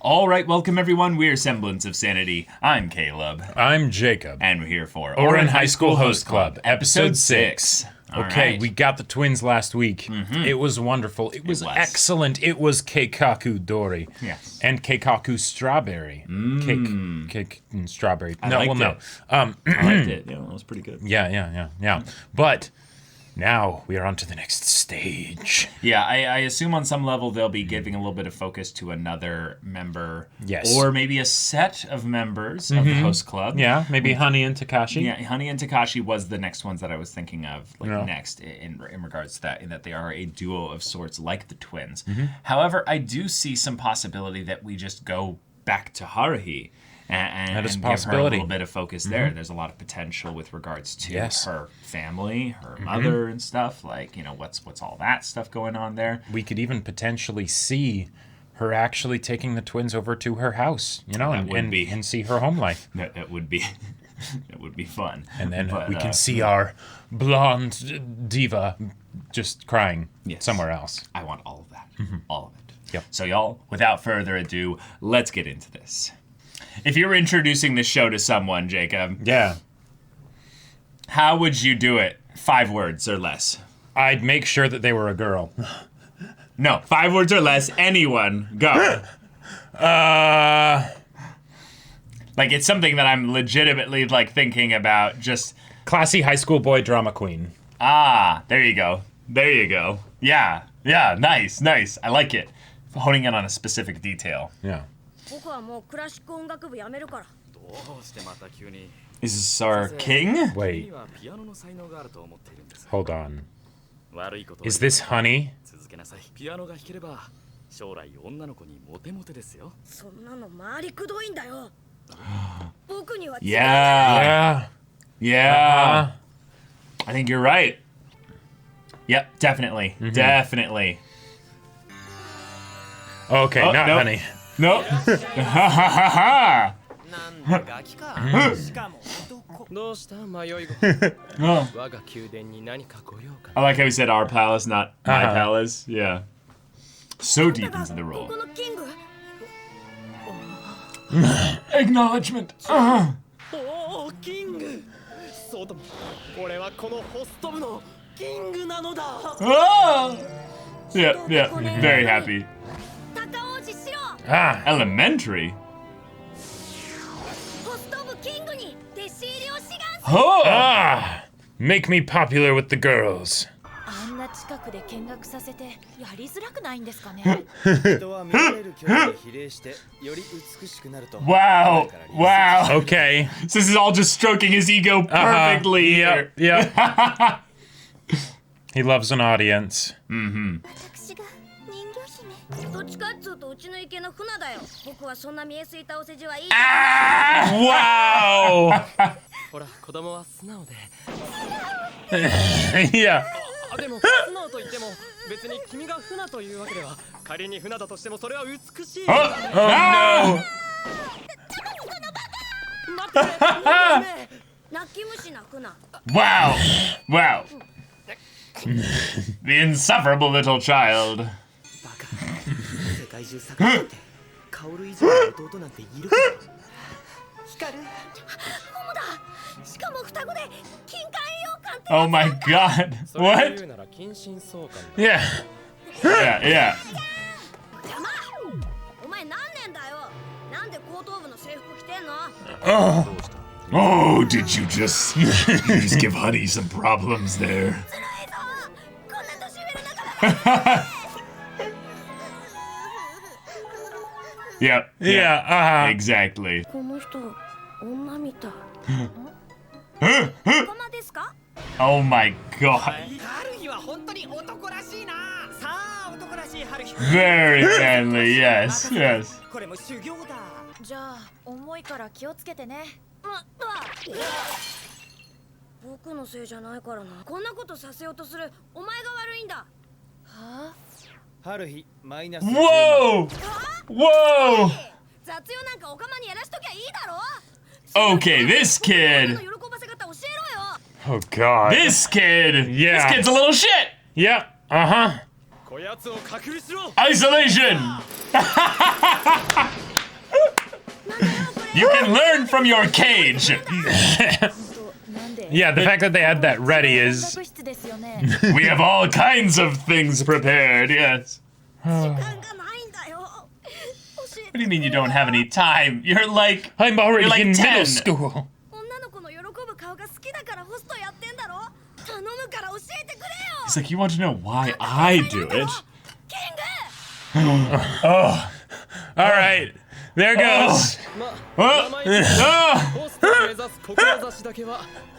All right, welcome everyone. We're Semblance of Sanity. I'm Caleb. I'm Jacob. And we're here for Ouran High School Host Club, Episode 6. Okay, right. we got the twins last week. It was wonderful. It was excellent. It was Keikaku Dori. Yes. And Keikaku Strawberry. Cake and strawberry. I liked it. I liked it. Yeah, that was pretty good. Yeah. But now we are on to the next stage. Yeah, I assume on some level they'll be giving a little bit of focus to another member. Yes. Or maybe a set of members of the host club. Yeah, maybe Honey and Takashi. Yeah, Honey and Takashi was the next ones that I was thinking of next in regards to that, in that they are a duo of sorts like the twins. However, I do see some possibility that we just go back to Haruhi and give her a little bit of focus there. There's a lot of potential with regards to her family, her mother and stuff. Like, you know, what's all that stuff going on there. We could even potentially see her actually taking the twins over to her house, you know, and see her home life. That would be it would be fun. And then we can see our blonde diva just crying somewhere else. I want all of that. All of it. Yep. So y'all, without further ado, let's get into this. If you're introducing this show to someone, Jacob, how would you do it? 5 words or less. I'd make sure that they were a girl. No, 5 words or less. Anyone, go. Like, it's something that I'm legitimately like thinking about. Just classy high school boy drama queen. Ah, there you go. There you go. Yeah, nice. I like it. Honing in on a specific detail. Yeah. Is this our king? Wait. Hold on. Is this Honey? Yeah. I think you're right. Yep, definitely. Definitely. Okay, not Honey. Nope. I like how he said our palace, not my palace. Yeah. So deep into the role. Acknowledgement. Yeah. Very happy. Elementary. Make me popular with the girls. Wow. Okay. So this is all just stroking his ego perfectly. Yep. He loves an audience. Wow. Yeah. Wow. The insufferable little child. Oh my god. What? Yeah. Oh, did you just give Honey some problems there? Yep. Exactly. Oh my god. Very manly, yes. Whoa! Okay, this kid. Oh god. This kid. Yeah. This kid's a little shit. Yep. Isolation. You can learn from your cage. Yeah, the fact that they had that ready is... We have all kinds of things prepared, yes. What do you mean you don't have any time? You're like... I'm already like in 10. middle school. He's like, you want to know why I do it? Oh. All right. There goes.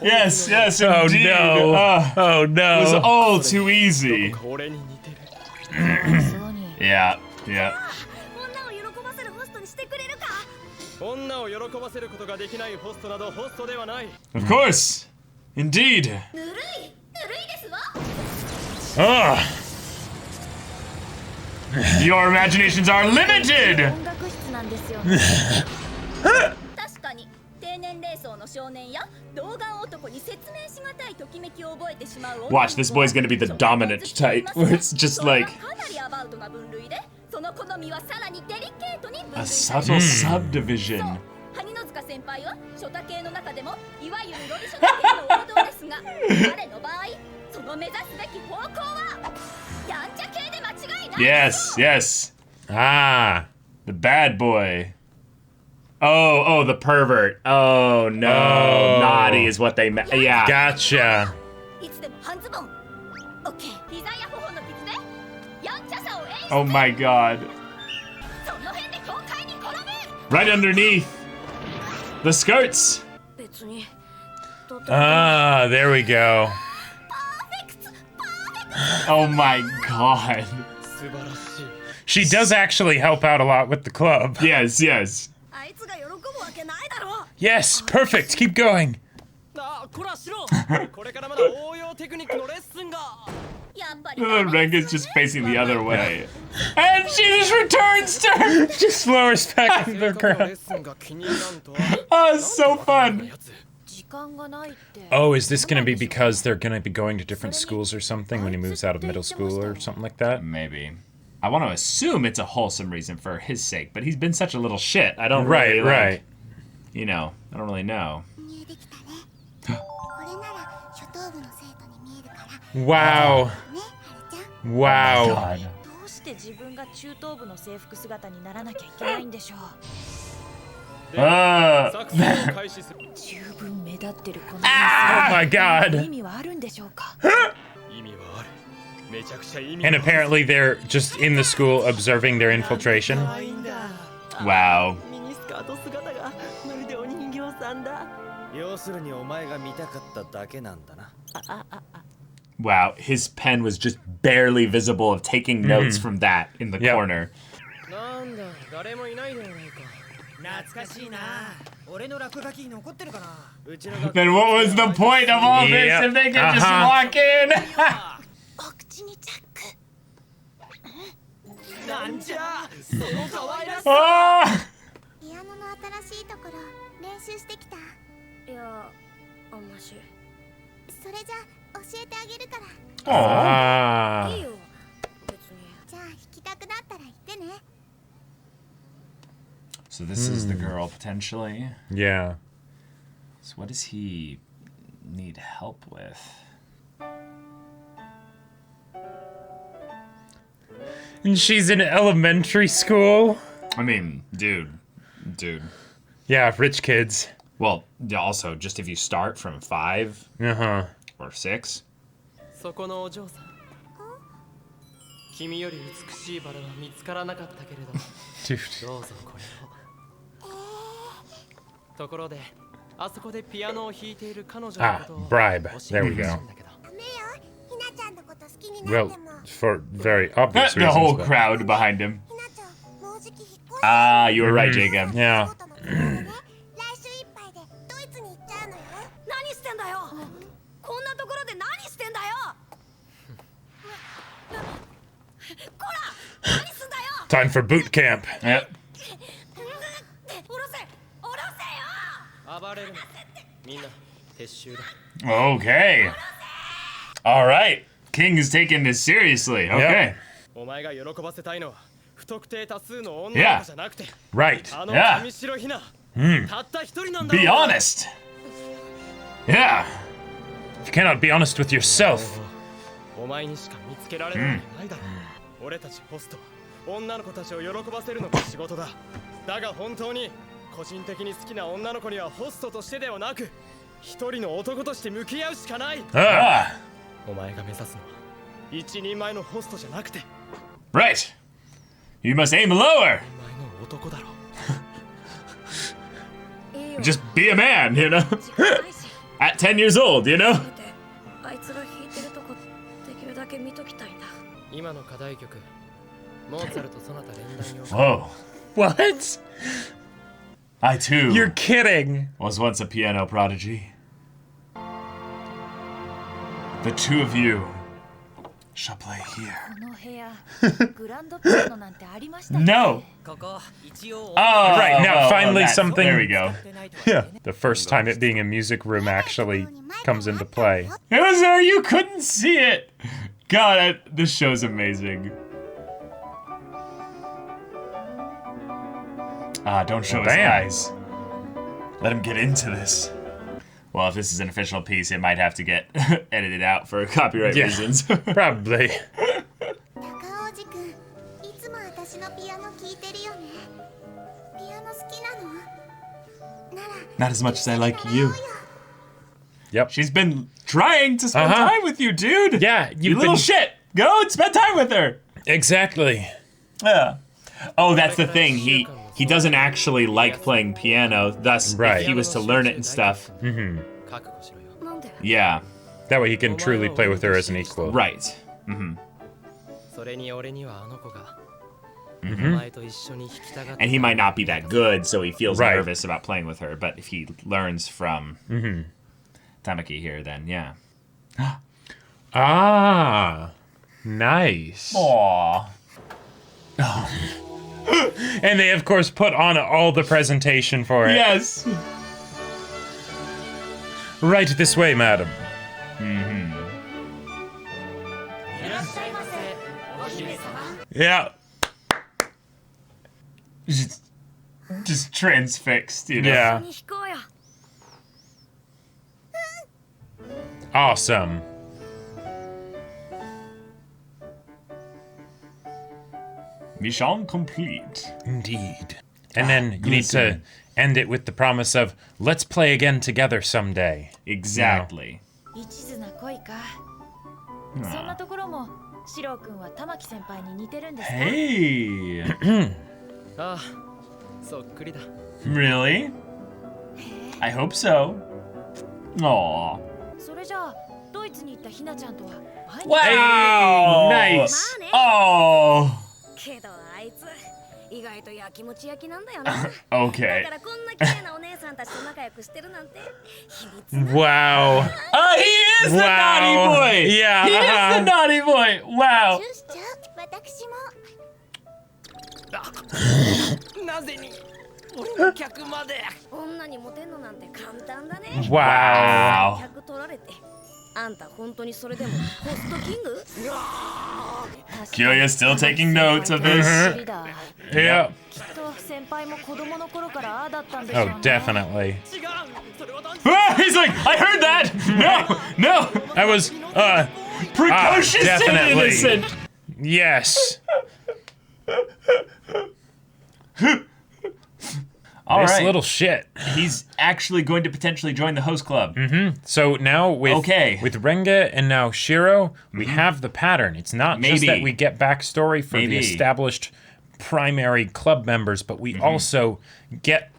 Yes, yes, Oh indeed. no. Oh It was no. all too easy. Yeah, yeah. Of course. Indeed. Oh. Your imaginations are limited. Watch, this boy's gonna be the dominant type, where it's just like a subtle subdivision. Yes, yes. Ah. The bad boy. Oh, the pervert. Oh, no. Oh. Naughty is what they meant. Yeah. Gotcha. Oh my god. Right underneath the skirts. Ah, there we go. Oh my god. She does actually help out a lot with the club. Yes, yes. Yes, perfect. Keep going. Renga's just facing the other way. And she just returns to her. Just lowers back into the ground. Oh, it's so fun. Oh, is this going to be because they're going to be going to different schools or something when he moves out of middle school or something like that? Maybe. I want to assume it's a wholesome reason for his sake, but he's been such a little shit. I don't really, right. You know, I don't really know. Wow. Wow. God. Oh my god. And apparently they're just in the school observing their infiltration. Wow. Wow, his pen was just barely visible of taking notes from that in the corner. Then what was the point of all this if they could just walk in? Oh! Ah. So this is the girl, potentially. Yeah. So what does he need help with? And she's in elementary school? I mean, dude. Yeah, rich kids. Well, also, just if you start from 5 Uh-huh. or 6. Dude. Ah, bribe. There we go. Well, for very obvious The reasons. whole but- crowd behind him. Ah, you were right, Jacob. Yeah. Time for boot camp. Yep. Okay. All right. King is taking this seriously. Okay. Right. Yeah. Be honest. Yeah. If you cannot be honest with yourself. お前にしか見つけられないないだろう。俺たちホストは女の子たちを喜ばせるのが仕事だ。だが本当に個人的に好きな女の子にはホストとしてではなく、一人の男として向き合うしかない。お前が目指すのは一人前のホストじゃなくて。Right. You must aim lower. お前の男だろ。Just be a man, you know? At 10 years old, you know? 今の課題曲、モーツァルトソナタ連弾を。Whoa. What? I too You're kidding. was once a piano prodigy. The two of you shall play here. No. Oh, right, now finally something. There we go. Yeah, the first time it being a music room actually comes into play. It was there, you couldn't see it. God, this show's amazing. Don't show his eyes. Let him get into this. Well, if this is an official piece, it might have to get edited out for copyright reasons. Probably. Not as much as I like you. Yep. She's been trying to spend time with you, dude. Yeah, you little shit. Go and spend time with her. Exactly. Yeah. Oh, that's the thing. He doesn't actually like playing piano. Thus, if he was to learn it and stuff. Mm-hmm. Yeah. That way he can truly play with her as an equal. Right. Mm-hmm. And he might not be that good, so he feels nervous about playing with her. But if he learns from Tamaki here, then yeah. Ah, nice. Aww. And they, of course, put on all the presentation for it. Yes. Right this way, madam. Yeah. Just transfixed, you know? Yeah. Awesome. Mission complete. Indeed. And then you need to end it with the promise of, let's play again together someday. Exactly. You know? Hey. Really? I hope so. Aww. Wow! Nice! Oh! Okay. Wow. Oh, he is the naughty boy! Yeah. He is the naughty boy! Wow. Wow. Kyoya's still taking notes of this. Yeah. Oh, definitely. Ah, he's like, I heard that! No! I was, precocious and definitely. innocent! Yes. All this right. little shit. He's actually going to potentially join the host club. So now with Renga and now Shiro, we have the pattern. It's not just that we get backstory for the established primary club members, but we also get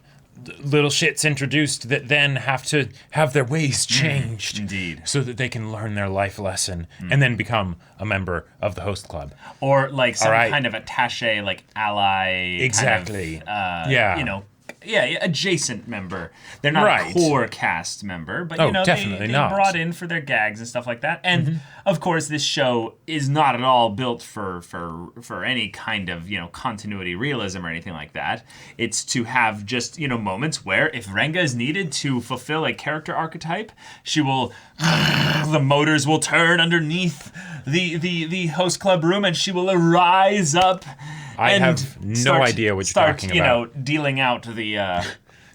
little shits introduced that then have to have their ways changed. Indeed. So that they can learn their life lesson and then become a member of the host club. Or like some kind of attaché, like ally. Exactly. Kind of, you know, adjacent member. They're not a core cast member, but you know, they brought in for their gags and stuff like that. And of course, this show is not at all built for any kind of, you know, continuity realism or anything like that. It's to have just, you know, moments where if Renga is needed to fulfill a character archetype, she will the motors will turn underneath the host club room and she will rise up. I have no idea what you're talking about. You know, dealing out the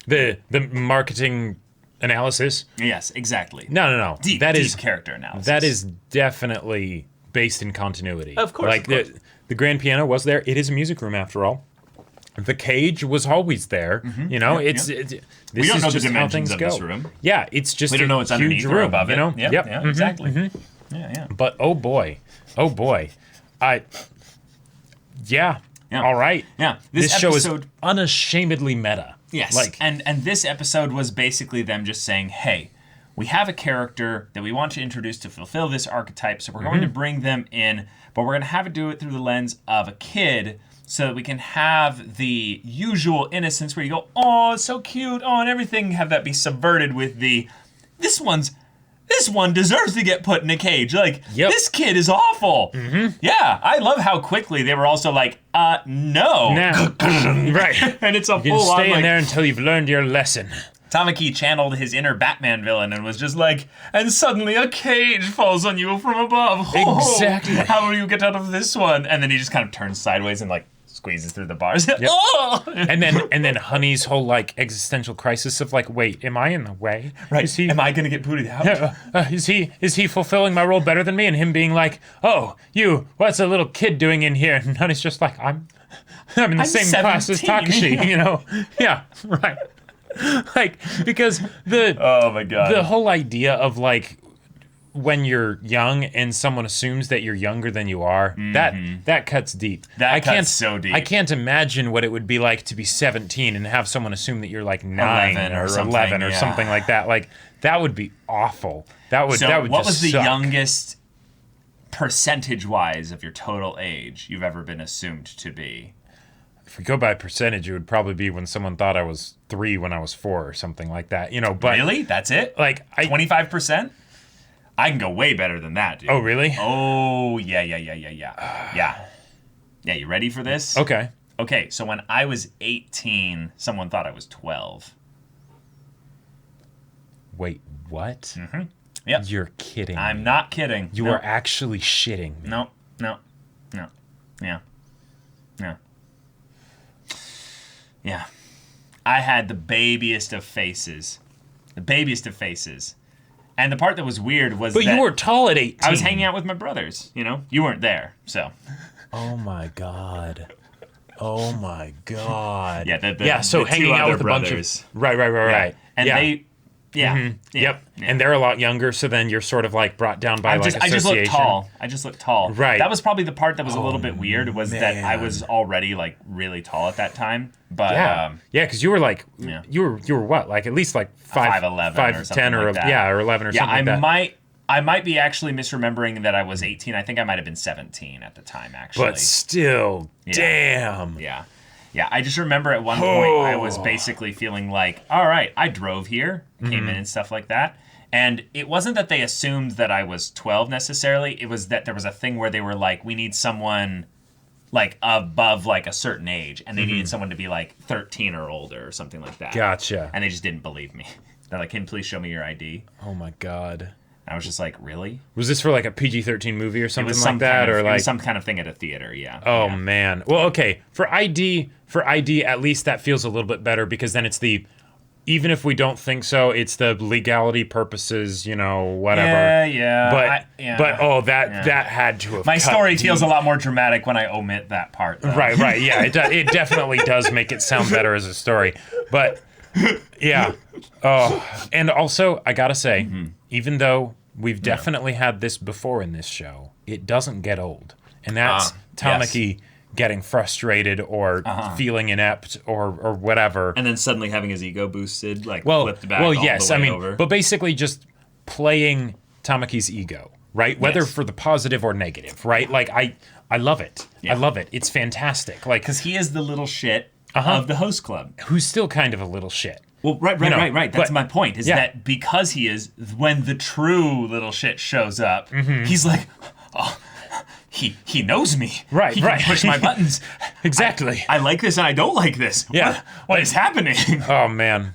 the marketing analysis. Yes, exactly. No. Deep character analysis. That is definitely based in continuity. Of course. Like the grand piano was there. It is a music room after all. The cage was always there. You know, this we don't is know just the how dimensions things of go. this room. Yeah, it's just we don't know what's huge underneath room, or above you know? it. Yeah, exactly. Yeah. But oh boy, yeah. All right. Yeah. This show is unashamedly meta. Yes. Like, and this episode was basically them just saying, hey, we have a character that we want to introduce to fulfill this archetype, so we're going to bring them in, but we're going to have to do it through the lens of a kid so that we can have the usual innocence where you go, oh, it's so cute, oh, and everything, have that be subverted with the, this one deserves to get put in a cage. Like, this kid is awful. Yeah, I love how quickly they were also like, no. Right. And it's a you can full stay on, in there until you've learned your lesson. Tamaki channeled his inner Batman villain and was just like, and suddenly a cage falls on you from above. Oh, exactly. How will you get out of this one? And then he just kind of turns sideways and like squeezes through the bars. Yep. Oh! And then Honey's whole like existential crisis of like, wait, am I in the way? Right. Am I gonna get booted out? Is he fulfilling my role better than me? And him being like, oh, what's a little kid doing in here? And Honey's just like, I'm in the same 17. class as Takashi, you know? Yeah, right. Like, because oh my god, the whole idea of like when you're young and someone assumes that you're younger than you are, that cuts deep. Cuts so deep. I can't imagine what it would be like to be 17 and have someone assume that you're like 9 or 11 or something like that. Like, that would be awful. That would what just was the suck. youngest percentage-wise of your total age you've ever been assumed to be? If we go by percentage, it would probably be when someone thought I was 3 when I was 4 or something like that. You know, but really, that's it. Like 25%. I can go way better than that, dude. Oh, really? Oh, yeah. Yeah, you ready for this? Okay. Okay, so when I was 18, someone thought I was 12. Wait, what? Yep. You're kidding me. I'm not kidding. You are actually shitting me. No. Yeah. I had the babiest of faces. And the part that was weird was But that you were tall at 18. I was hanging out with my brothers, you know? You weren't there, so. Oh my god. Oh my god. Yeah, so the hanging out with brothers. a bunch of right. And they Yep. And they're a lot younger, so then you're sort of like brought down by association. I just looked tall. Right. That was probably the part that was a little bit weird, was that I was already like really tall at that time. But because you were like you were what, like at least like 5'11", 5'10", or like or 11 or something like that. I might be actually misremembering that I was 18. I think I might have been 17 at the time, actually. But still, damn. Yeah, I just remember at one point I was basically feeling like, all right, I drove here, came in and stuff like that. And it wasn't that they assumed that I was 12 necessarily. It was that there was a thing where they were like, we need someone like above like a certain age. And they needed someone to be like 13 or older or something like that. Gotcha. And they just didn't believe me. They're like, can you please show me your ID? Oh my god. I was just like, really? Was this for like a PG-13 movie or something like that, or like some kind of thing at a theater? Yeah. Oh man. Well, okay. For ID, at least that feels a little bit better, because then it's the, even if we don't think so, it's the legality purposes, you know, whatever. Yeah. But that had to have. My story feels a lot more dramatic when I omit that part, though. Right. Yeah. It definitely does make it sound better as a story, but yeah. Oh, and also I gotta say, even though we've definitely had this before in this show, it doesn't get old. And that's Tamaki getting frustrated or feeling inept or whatever. And then suddenly having his ego boosted, like flipped back all the way over. But basically just playing Tamaki's ego, right? Whether for the positive or negative, right? Like, I love it. I love it. It's fantastic. Like, because he is the little shit of the host club. Who's still kind of a little shit. Well, right. That's my point, is that because he is, when the true little shit shows up, he's like, oh, he knows me. Right. He can push my buttons. Exactly. I like this and I don't like this. Yeah. What is happening? Oh, man.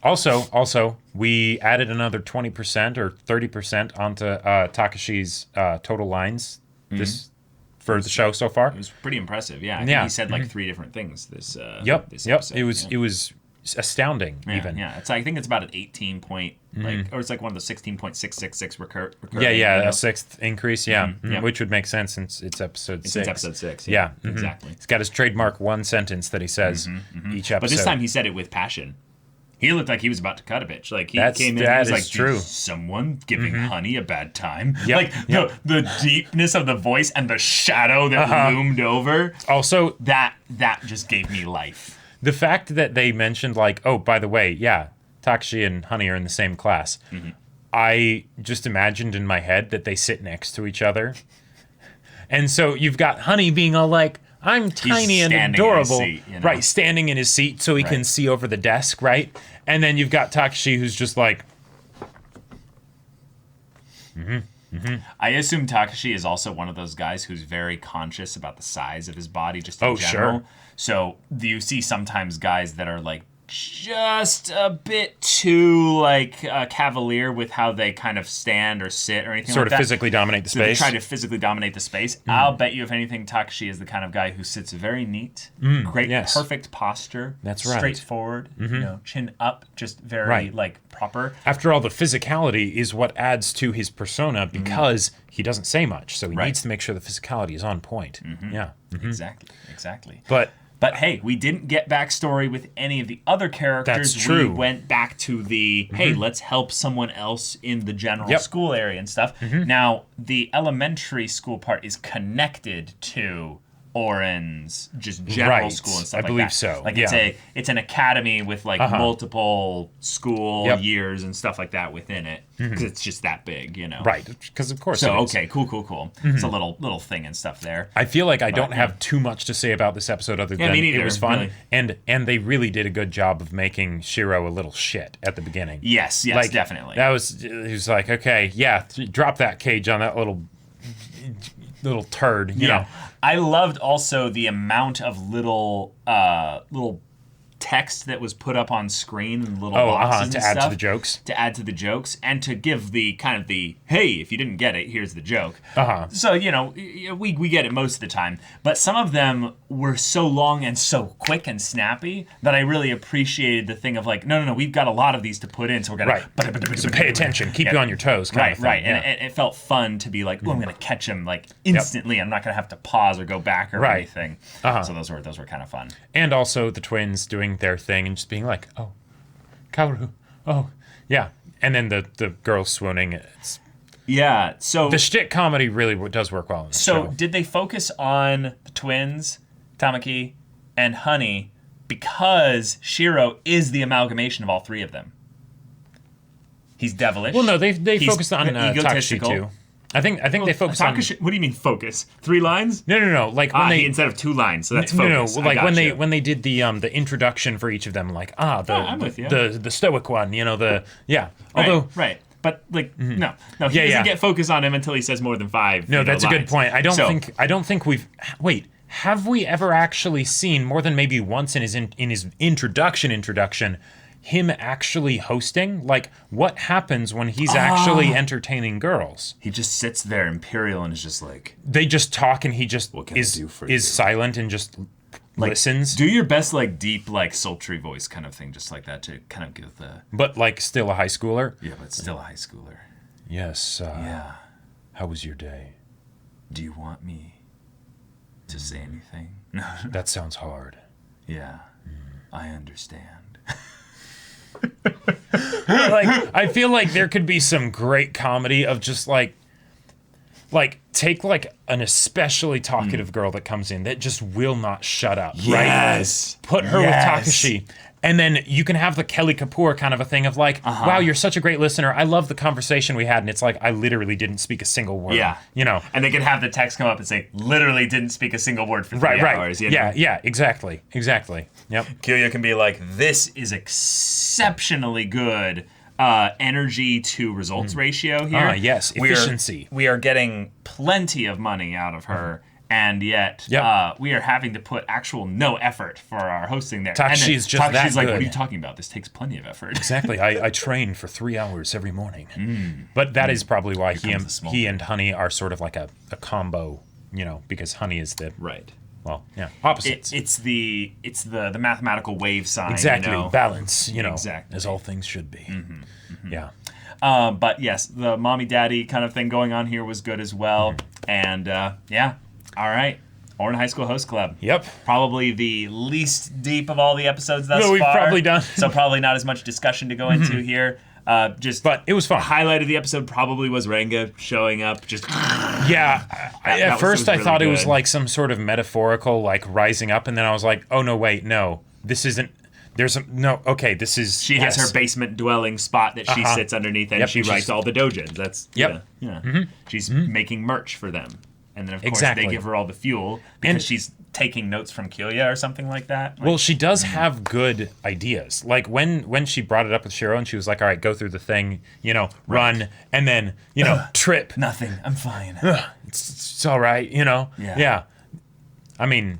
Also, we added another 20% or 30% onto Takashi's total lines for the show so far. It was pretty impressive, yeah. I think he said like 3 different things this Yep. episode. It was astounding. Even I think it's about an 18 point or it's like one of the 16.666 recur. A 6th increase. Which would make sense since it's episode 6. It's episode 6. Exactly. He's got his trademark one sentence that he says each episode. But this time he said it with passion. He looked like he was about to cut a bitch. Like he came in and was like, true. Someone giving Honey a bad time. Like the deepness of the voice and the shadow that loomed over. Also, that just gave me life. The fact that they mentioned like, oh, by the way, Takashi and Honey are in the same class. I just imagined in my head that they sit next to each other. And so you've got Honey being all like, I'm tiny and adorable. Seat, Right, standing in his seat so he can see over the desk, right? And then you've got Takashi who's just like... I assume Takashi is also one of those guys who's very conscious about the size of his body just in general. Sure. So you see sometimes guys that are like just a bit too like cavalier with how they kind of stand or sit or anything sort like that. Sort of physically dominate the space. They try to physically dominate the space. I'll bet you if anything, Takashi is the kind of guy who sits very neat, great, perfect posture. That's right. Straightforward, chin up, just very like proper. After all, the physicality is what adds to his persona because he doesn't say much, so he needs to make sure the physicality is on point. Exactly. But hey, we didn't get backstory with any of the other characters. That's true. We went back to the, hey, let's help someone else in the general school area and stuff. Now, the elementary school part is connected to Ouran's just general school and stuff like that. I believe so. Like it's an academy with like multiple school years and stuff like that within it because it's just that big, Right, because of course. So okay, cool. It's a little thing and stuff there. I feel like I don't have too much to say about this episode other than it was fun, really. and they really did a good job of making Shiro a little shit at the beginning. Yes, like, definitely. He was like, okay, drop that cage on that little turd, you know. I loved also the amount of little text that was put up on screen and little boxes and to stuff. add to the jokes. To add to the jokes and to give the kind of the, hey, if you didn't get it, here's the joke. So, we get it most of the time. But some of them were so long and so quick and snappy that I really appreciated the thing of like, no, we've got a lot of these to put in, so we're going to... So pay attention, keep you on your toes kind of thing. Right, and it felt fun to be like, oh, I'm going to catch them like instantly. I'm not going to have to pause or go back or anything. So those were kind of fun. And also the twins doing their thing and just being like, oh, Kaoru, oh, yeah. And then the girl swooning. So the shtick comedy really does work well in this show. Did they focus on the twins, Tamaki, and Honey because Shiro is the amalgamation of all three of them? He's devilish. Well, no, they focused on Takashi too. I think they focused on... What do you mean focus? 3 lines? No. Like when they instead of 2 lines, so that's focus. No. Like when they did the introduction for each of them, like the stoic one, Although but like no, he doesn't get focus on him until he says more than 5. No, that's a good point. I don't think we've have we ever actually seen more than maybe once in his introduction? Him actually hosting? Like, what happens when he's actually entertaining girls? He just sits there imperial and is just like... They just talk and he just is silent and just listens. Do your best, like, deep, like, sultry voice kind of thing, just like that to kind of give the... But, like, still a high schooler? Yeah, but still a high schooler. Yes, how was your day? Do you want me to say anything? That sounds hard. Yeah, I understand. Like, I feel like there could be some great comedy of just like take like an especially talkative girl that comes in that just will not shut up. Yes. Right? Put her with Takashi. And then you can have the Kelly Kapoor kind of a thing of like, wow, you're such a great listener. I love the conversation we had. And it's like, I literally didn't speak a single word. Yeah. And they can have the text come up and say, literally didn't speak a single word for 3 hours. Yeah, exactly. Yep. Kyoya can be like, this is exceptionally good energy to results ratio here. Yes, efficiency. We are getting plenty of money out of her. And yet, we are having to put actual no effort for our hosting there. Takashi's just that good. She's like, what are you talking about? This takes plenty of effort. Exactly. I train for 3 hours every morning. But that is probably why he and Honey are sort of like a combo, because Honey is the Well, yeah, opposites. It's the mathematical wave sign. Exactly, you know? balance. Exactly. As all things should be. Yeah. But yes, the mommy daddy kind of thing going on here was good as well. And yeah, all right. Ouran High School Host Club. Yep. Probably the least deep of all the episodes thus far. We've probably done. So probably not as much discussion to go into here. But it was fun. Highlight of the episode probably was Ranga showing up. Just yeah. At first I thought it was like some sort of metaphorical, like rising up, and then I was like, oh no, wait, no, this isn't. This is. She has her basement dwelling spot that she sits underneath, and she writes all the dojins. That's She's making merch for them, and then of course they give her all the fuel because she's taking notes from Kyoya or something like that. Well, she does have good ideas. Like when she brought it up with Shiro, and she was like, "All right, go through the thing, run, and then trip." Nothing. I'm fine. It's all right, Yeah. I mean.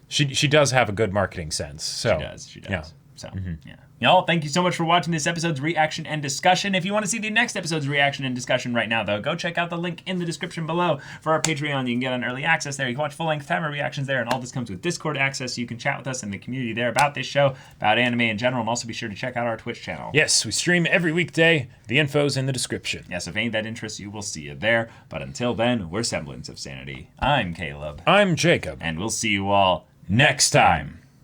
She does have a good marketing sense. So she does. Yeah. So yeah. Y'all, thank you so much for watching this episode's reaction and discussion. If you want to see the next episode's reaction and discussion right now, though, go check out the link in the description below for our Patreon. You can get on early access there. You can watch full-length timer reactions there, and all this comes with Discord access, so you can chat with us in the community there about this show, about anime in general, and also be sure to check out our Twitch channel. Yes, we stream every weekday. The info's in the description. Yes, if ain't that interests you, we'll see you there. But until then, we're Semblance of Sanity. I'm Caleb. I'm Jacob. And we'll see you all next time.